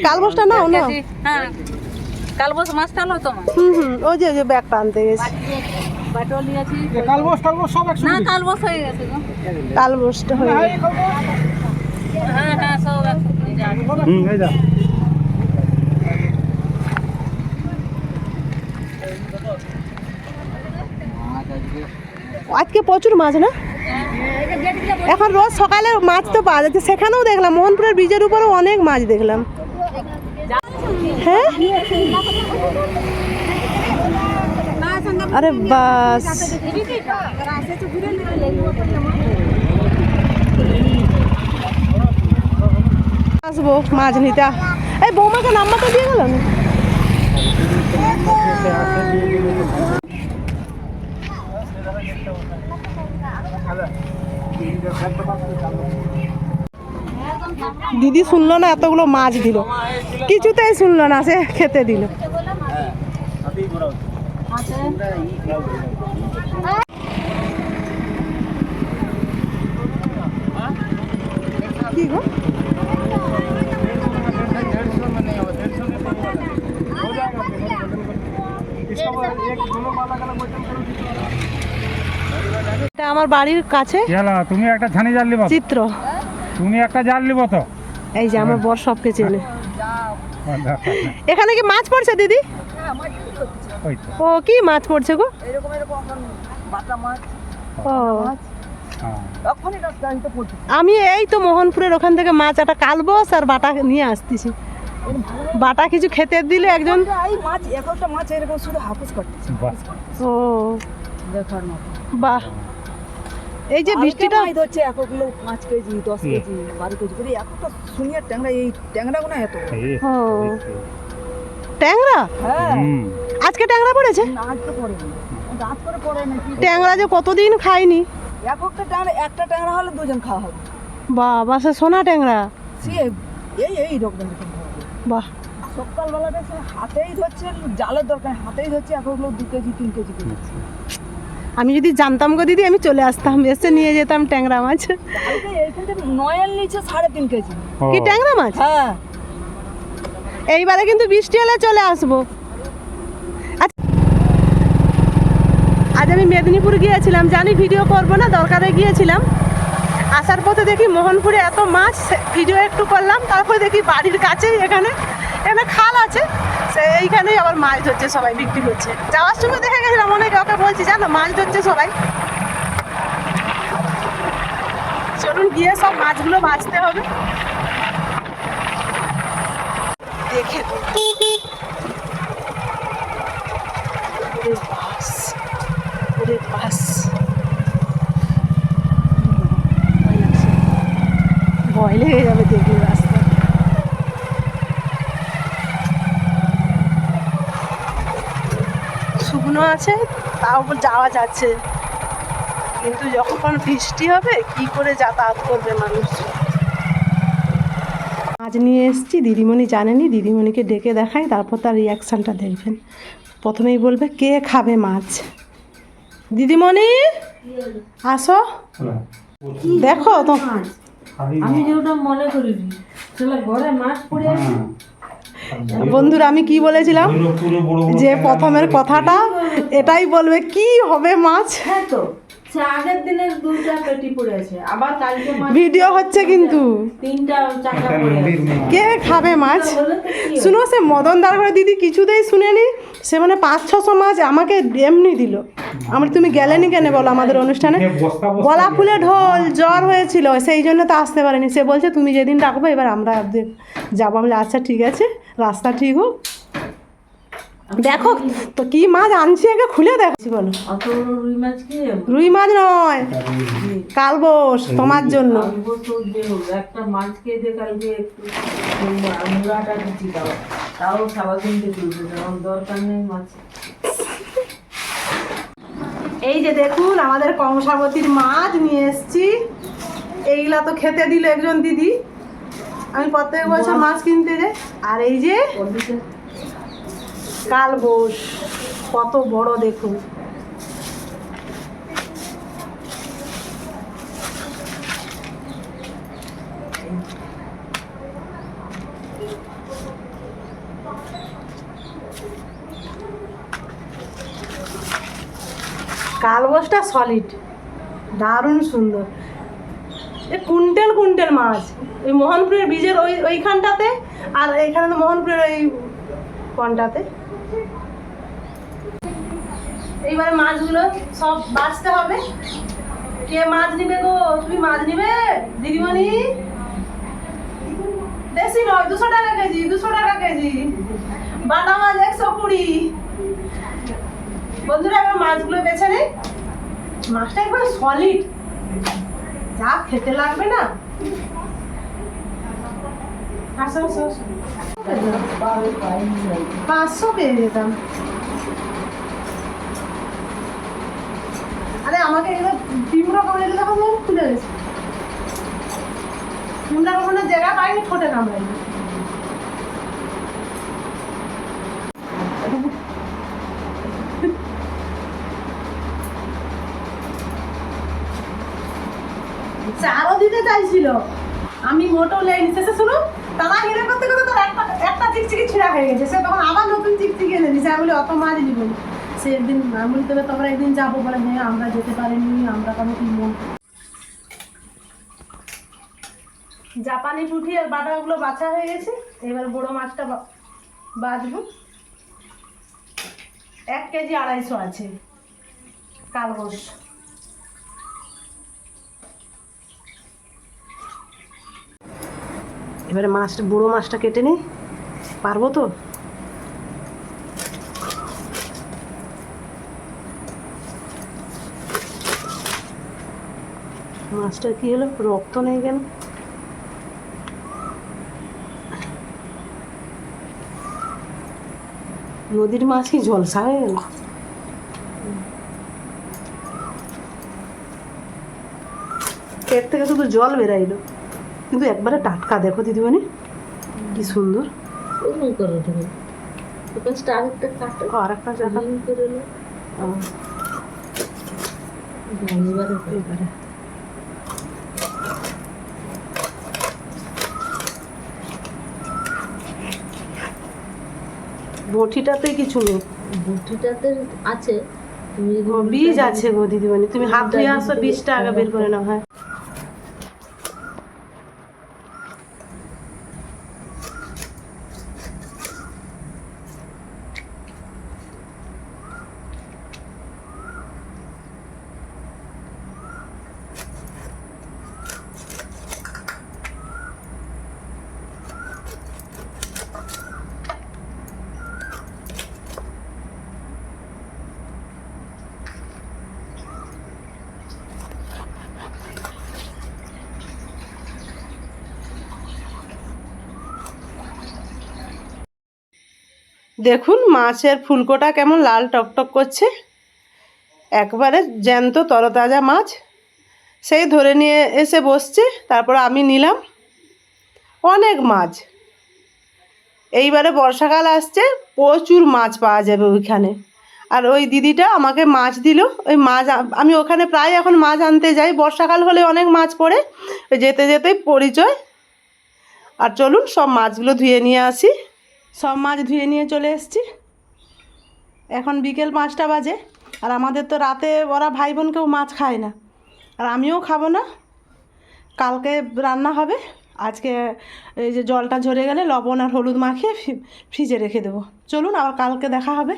কালবোসটা নাও না, কালবোস মাছটা হলো তোমার। ওই যে ব্যাগটা আনতে গেছি। না কালবোস হয়ে গেছে গো। কালবোসটা হয়ে গেছে। হ্যাঁ সব একসাথে। আজকে প্রচুর মাছ না, এখন রোজ সকালে মাছ তো পাওয়া যাচ্ছে। সেখানেও দেখলাম মোহনপুরের ব্রিজের উপরেও অনেক মাছ দেখলাম। হ্যাঁ আরে বাস, আসবো মাছ নিতে। এই বৌমাকে নাম্বারটা দিয়ে গেল না? দিদি শুনলো না, এতগুলো মাছ দিল, কিছুতেই শুনলো না, সে খেতে দিল। কি গো এটা আমার বাড়ির কাছে। তুমি একটা ছানি জাল লিবা, চিত্র তুমি একটা জাল লিব তো। এই যে আমার বর সবকে চেনে। এখানে কি মাছ পড়ছে দিদি? ও কি মাছ পড়ছে গো? ও আমি এই তো মোহনপুরের ওখান থেকে মাছ একটা কালবোস আর বাটা নিয়ে আসতেছি। বাটা কিছু খেতে দিলে একজন ও বাহ, এই যে বৃষ্টিটা হচ্ছে 1 কিলো 5 কেজি 10 কেজি 12 কেজি করে একটা সুনিয়ার ট্যাংরা, এই ট্যাংরাগুলো এত ও ট্যাংরা। আজকে ট্যাংরা পড়েছে? আজ তো পড়ে না, রাত করে পড়ে না। ট্যাংরা যে কতদিন খাইনি। একটা ট্যাংরা হলে দুজন খাওয়া হবে। বাবা সে সোনা ট্যাংরা, এই রকম বাহ। সকালবেলা দেখছে হাতেই ধরছে, জালের দরকার হাতেই ধরছে 1 কিলো 2 কেজি 3 কেজি করে। আমি যদি জানতাম গো দিদি আমি চলে আসতাম, এসে নিয়ে যেতাম ট্যাংরা মাছ। এইখান থেকে নয়েল নিচে 3.5 কেজি কি ট্যাংরা মাছ? হ্যাঁ এইবারে কিন্তু বৃষ্টি হলে চলে আসবো। আজ আমি মেদিনীপুর গিয়েছিলাম, জানি ভিডিও করবো না, দরকারে গিয়েছিলাম। আসার পথে দেখি মোহনপুরে এত মাছ, ভিডিও একটু করলাম। তারপরে দেখি বাড়ির কাছেই এখানে খাল আছে, এইখানেই আবার মাছ ধরছে, সবাই বিক্রি করছে। যাওয়ার সময় দেখে গেছিলাম, অনেকে ওকে বলছি জানো মাছ ধরছে সবাই। চলুন গিয়ে সব মাছগুলো বাছতে হবে, দেখে ভয় লেগে যাবে দেখলে রাস্তা। শুকনো আছে তাও যাওয়া যাচ্ছে, কিন্তু যখন বৃষ্টি হবে কি করে যাতায়াত করবে মানুষ। মাছ নিয়ে এসেছি, দিদিমণি জানেনি, দিদিমণিকে ডেকে দেখাই, তারপর তার রিয়াকশানটা দেখবেন। প্রথমেই বলবে কে খাবে মাছ। দিদিমণি আসো, দেখো তো আমি যেটা মনে করিনি ঘরে মাছ পড়ে আছে। বন্ধুরা আমি কি বলেছিলাম যে প্রথমের কথাটা এটাই বলবে কি হবে মাছ। হ্যাঁ তো আগের দিনের 2টা পেটি পড়ে আছে, আবার কালকে ভিডিও হচ্ছে কিন্তু 3টা চাকা পড়ে আছে। কে খাবে মাছ? শুনো, সে মদন দার ঘরে দিদি কিছুতেই শুনেনি, সে মানে 500-600 মাছ আমাকে এমনি দিল। আমি তুমি গেলেনি কেন বলো আমাদের অনুষ্ঠানে? গলা ফুলে ঢোল, জ্বর হয়েছিল, সেই জন্য তো আসতে পারেনি। সে বলছে তুমি যেদিন ডাকবো এবার আমরা যাবো। আমি আচ্ছা ঠিক আছে, রাস্তা ঠিক হোক। দেখো তো কি মাছ আনছি, আগে খুলে দেখছি বলো। রুই মাছ কি? রুই মাছ নয়, কালবোস তোমার জন্য। একটা মাছ খেয়ে দিয়ে কালকে একটু মুড়াটা দিচ্ছি, তাও সারাদিন তুলবে, আমার দরকার নেই মাছ। এই যে দেখুন আমাদের কংসাবতীর মাছ নিয়ে এসছি। এইগুলা তো খেতে দিল একজন দিদি, আমি প্রত্যেক বছর মাছ কিনতে যাই। আর এই যে কালবোস কত বড় দেখুন। কালবসটা সলিড, দারুণ সুন্দর। এ কুইন্টাল কুইন্টাল মাছ, ওই মোহনপুরের বীজের ওইখানটাতে, আর এইখানে তো মোহনপুরের ওই কোনটাতে। এইবারে মাছগুলো সব বাছতে হবে। কে মাছ নিবে গো? তুমি মাছ নিবে দিদিমণি? দেশি নয়, 200 টাকা কেজি, 200 টাকা কেজি। বাটা মাছ 120। বন্ধুরা এবার মাছগুলো বেছে নেই। মাছটা একবার সলিড, যা খেতে লাগবে না। 500 পেয়ে যেতাম। আরে আমাকে এগুলো পিমড়া কামড়ে দেখো, খুলে গেছে। পিমড়া কামড়ানোর জায়গা পাইনি, ঠোঁটে কামড়াই। চারও দিতে চাইছিল, আমি মোটো লেনি। শেষে শুনো, তারা হিরে করতে করতে তার একটা চিকচিকি ছিঁড়া হয়ে গেছে। সে তখন আবার নতুন চিকচিকি এনে দিছে। আমি বলি অত মাছ নিব না। সে একদিন আমি বলি তবে তোমরা একদিন যাবো, বলে হ্যাঁ আমরা যেতে পারিনি, আমরা কেন কিনবো। জাপানি পুঁটি আর বাটাগুলো বাছা হয়ে গেছে। এবার বড় মাছটা বাছবো। 1 কেজি 250 আছে কালবস। এবারে মাছটা, বড় মাছটা কেটে নিই। পারবো তো? মাছটা কি হলো, রক্ত নেই কেন? নদীর মাছ কি ঝলসা হয়ে গেল? পেট থেকে শুধু জল বেরাইলো, কিন্তু একবারে টাটকা। দেখো দিদিমণি কি সুন্দর। ওরকম করে দেবে, পাঁচটা আরেকটা কাটো, আরেকটা করে লো। এবারে এবারে বটিটাতে কিছু নেই, বুটিটাতে আছে, তুমি বীজ আছে গো দিদিমণি। তুমি হাত ধুয়ে আসো, বীজটা আগে বের করে নাও। হ্যাঁ, দেখুন মাছের ফুলকোটা কেমন লাল টকটক করছে। একবারে জ্যান্ত তরতাজা মাছ। সেই ধরে নিয়ে এসে বসছে, তারপর আমি নিলাম। অনেক মাছ। এইবারে বর্ষাকাল আসছে, প্রচুর মাছ পাওয়া যাবে ওইখানে। আর ওই দিদিটা আমাকে মাছ দিল। ওই মাছ আমি ওখানে প্রায় এখন মাছ আনতে যাই। বর্ষাকাল হলে অনেক মাছ পড়ে, যেতে যেতেই পরিচয়। আর চলুন সব মাছগুলো ধুয়ে নিয়ে আসি। সব মাছ ধুয়ে নিয়ে চলে এসেছি। এখন বিকেল 5টা বাজে। আর আমাদের তো রাতে ওরা ভাই বোন কেউ মাছ খায় না, আর আমিও খাবো না। কালকে রান্না হবে। আজকে এই যে জলটা ঝরে গেলে লবণ আর হলুদ মাখিয়ে ফ্রিজে রেখে দেবো। চলুন আবার কালকে দেখা হবে।